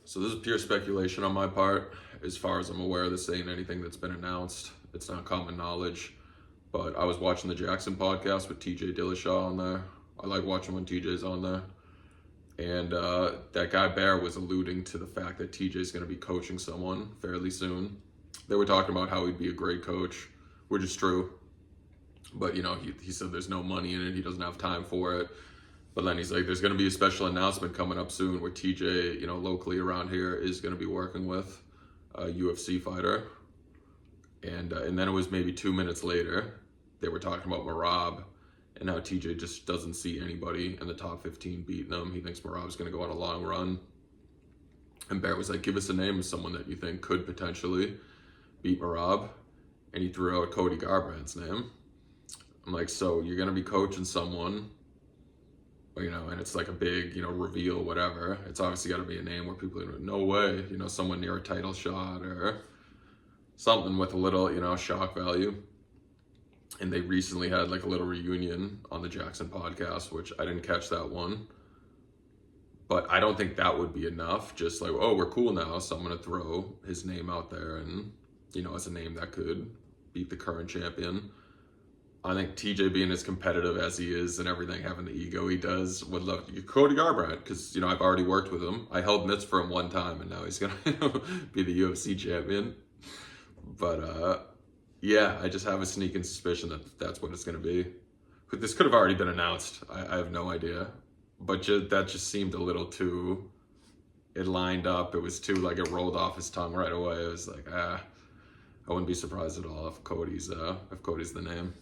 So this is pure speculation on my part. As far as I'm aware, this ain't anything that's been announced. It's not common knowledge. But I was watching the Jackson podcast with TJ Dillashaw on there. I like watching when TJ's on there. And that guy Bear was alluding to the fact that TJ's going to be coaching someone fairly soon. They were talking about how he'd be a great coach, which is true. But, you know, he said there's no money in it. He doesn't have time for it. But then he's like, there's going to be a special announcement coming up soon where TJ, you know, locally around here is going to be working with a UFC fighter. And then it was maybe 2 minutes later, they were talking about Merab and how TJ just doesn't see anybody in the top 15 beating him. He thinks Merab's going to go on a long run. And Bear was like, give us a name of someone that you think could potentially beat Merab. And he threw out Cody Garbrandt's name. I'm like, so you're going to be coaching someone, you know, and it's like a big, you know, reveal, whatever. It's obviously got to be a name where people are, no way, you know, someone near a title shot or something with a little, you know, shock value. And they recently had like a little reunion on the Jackson podcast, which I didn't catch that one. But I don't think that would be enough. Just like, oh, we're cool now, so I'm going to throw his name out there and, you know, as a name that could beat the current champion. I think TJ being as competitive as he is and everything, having the ego he does, would love to Cody Garbrandt, because, you know, I've already worked with him. I held mitts for him one time, and now he's going to be the UFC champion. But, yeah, I just have a sneaking suspicion that that's what it's going to be. This could have already been announced. I have no idea. But that just seemed a little too, it lined up. It was too, like, it rolled off his tongue right away. It was like, I wouldn't be surprised at all if Cody's the name.